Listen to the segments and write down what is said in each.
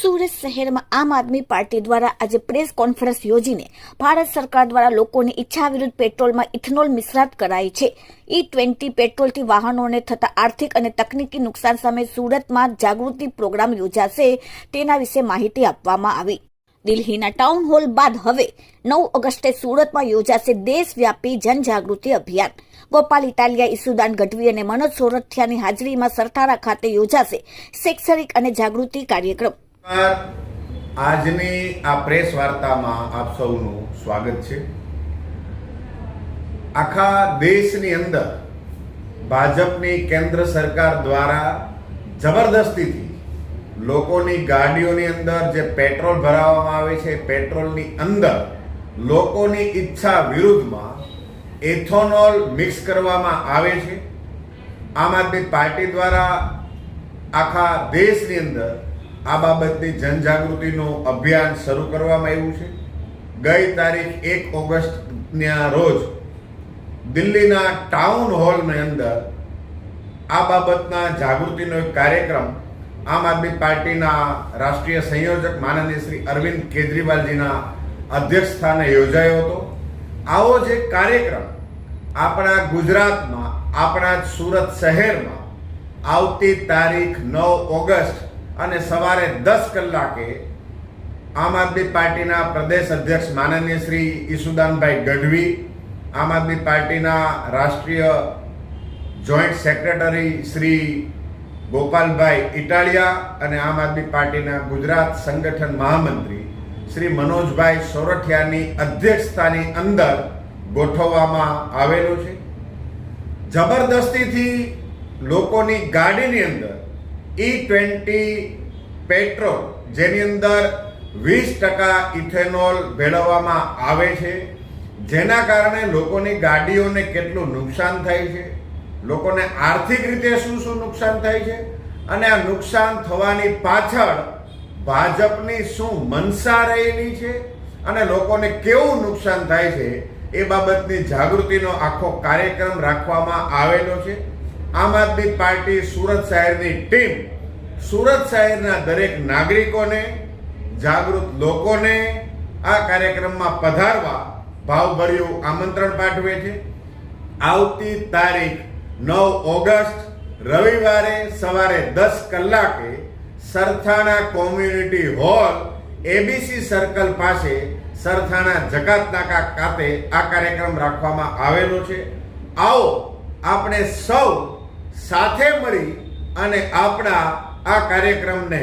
સુરત શહેરમાં આમ આદમી પાર્ટી દ્વારા આજે પ્રેસ કોન્ફરન્સ યોજીને ભારત સરકાર દ્વારા લોકોની ઈચ્છા વિરુદ્ધ પેટ્રોલમાં ઇથેનોલ મિશ્રાત કરાઈ છે. E20 પેટ્રોલથી વાહનોને થતા આર્થિક અને તકનીકી નુકસાન સામે સુરતમાં જાગૃતિ પ્રોગ્રામ યોજાશે તેના વિશે માહિતી આપવામાં આવી. દિલ્હીના ટાઉન હોલ બાદ હવે 9 ઓગસ્ટે સુરતમાં યોજાશે દેશવ્યાપી જનજાગૃતિ અભિયાન. ગોપાલ ઇટાલિયા, ઈસુદાન ગઢવી અને મનોજ સોરઠિયાની હાજરીમાં સરથાણા ખાતે યોજાશે શૈક્ષણિક અને જાગૃતિ કાર્યક્રમ. આજની આ પ્રેસ વાર્તામાં આપ સૌનું સ્વાગત છે. આખા દેશની અંદર ભાજપની કેન્દ્ર સરકાર દ્વારા જબરદસ્તીથી લોકોની ગાડીઓની અંદર જે પેટ્રોલ ભરાવવામાં આવે છે, પેટ્રોલની અંદર લોકોની ઈચ્છા વિરુદ્ધમાં એથોનોલ મિક્સ કરવામાં આવે છે. આમ આદમી પાર્ટી દ્વારા આખા દેશની અંદર આ બાબતની જનજાગૃતિનું અભિયાન શરૂ કરવામાં આવ્યું છે. ગઈ તારીખ 1 ઓગસ્ટના રોજ દિલ્હીના ટાઉન હોલની અંદર આ બાબતના જાગૃતિનો એક કાર્યક્રમ આમ આદમી પાર્ટીના રાષ્ટ્રીય સંયોજક માનનીય શ્રી અરવિંદ કેજરીવાલજીના અધ્યક્ષસ્થાને યોજાયો હતો. આવો જ એક કાર્યક્રમ આપણા ગુજરાતમાં, આપણા સુરત શહેરમાં આવતી તારીખ 9 ઓગસ્ટ અને સવારે 10 કલાકે આમ આદમી પાર્ટીના પ્રદેશ અધ્યક્ષ માનનીય શ્રી ઈસુદાનભાઈ ગઢવી, આમ આદમી પાર્ટીના રાષ્ટ્રીય જોઈન્ટ સેક્રેટરી શ્રી ગોપાલભાઈ ઇટાલિયા અને આમ આદમી પાર્ટીના ગુજરાત સંગઠન મહામંત્રી શ્રી મનોજભાઈ સોરઠિયાની અધ્યક્ષતાની અંદર ગોઠવવામાં આવેલો છે. જબરદસ્તીથી લોકોની ગાડીની અંદર E20 પેટ્રોલ, જેની અંદર 20% ઇથેનોલ ભેળવવામાં આવે છે, જેના કારણે લોકોની ગાડીઓને કેટલું નુકસાન થાય છે, લોકોને આર્થિક રીતે શું નુકસાન થાય છે અને આ નુકસાન થવાની પાછળ ભાજપની શું મનસા રહેલી છે અને લોકોને કેવું નુકસાન થાય છે એ બાબતની જાગૃતિનો આખો કાર્યક્રમ રાખવામાં આવેલો છે. આમ આદમી પાર્ટી સુરત શહેરની ટીમ સુરત શહેરના દરેક નાગરિકોને, જાગૃત લોકોને આ કાર્યક્રમમાં પધારવા ભાવભર્યું આમંત્રણ પાઠવે છે. આવતી તારીખ 9 ઓગસ્ટ રવિવારે સવારે 10 કલાકે Sarthana community hall, ABC circle પાસે સરથાણા જકાત નાકા ખાતે આ કાર્યક્રમ રાખવામાં આવેલો છે. આવો આપણે સૌ સાથે મળી અને આપણા આ કાર્યક્રમને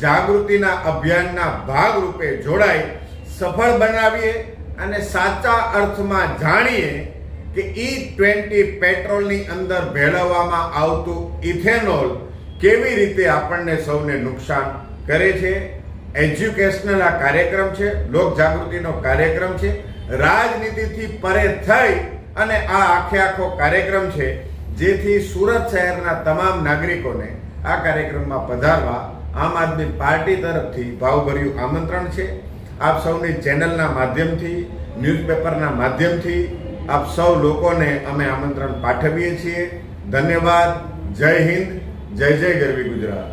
જાગૃતિના અભિયાનના ભાગરૂપે જોડાઈ સફળ બનાવીએ અને સાચા અર્થમાં જાણીએ કે E20 પેટ્રોલની અંદર ભેળવવામાં આવતું ઇથેનોલ કેવી રીતે આપણને સૌને નુકસાન કરે છે. એજ્યુકેશનલ આ કાર્યક્રમ છે, લોક જાગૃતિનો કાર્યક્રમ છે, રાજનીતિથી પરે થઈ અને આ આખો કાર્યક્રમ છે, જેથી સુરત શહેરના તમામ નાગરિકોને આ કાર્યક્રમમાં પધારવા આમ આદમી પાર્ટી તરફથી ભાવભર્યું આમંત્રણ છે. આપ સૌની ચેનલના માધ્યમથી, ન્યૂઝપેપરના માધ્યમથી આપ સૌ લોકોને અમે આમંત્રણ પાઠવીએ છીએ. ધન્યવાદ. જય હિન્દ, જય જય ગરવી ગુજરાત.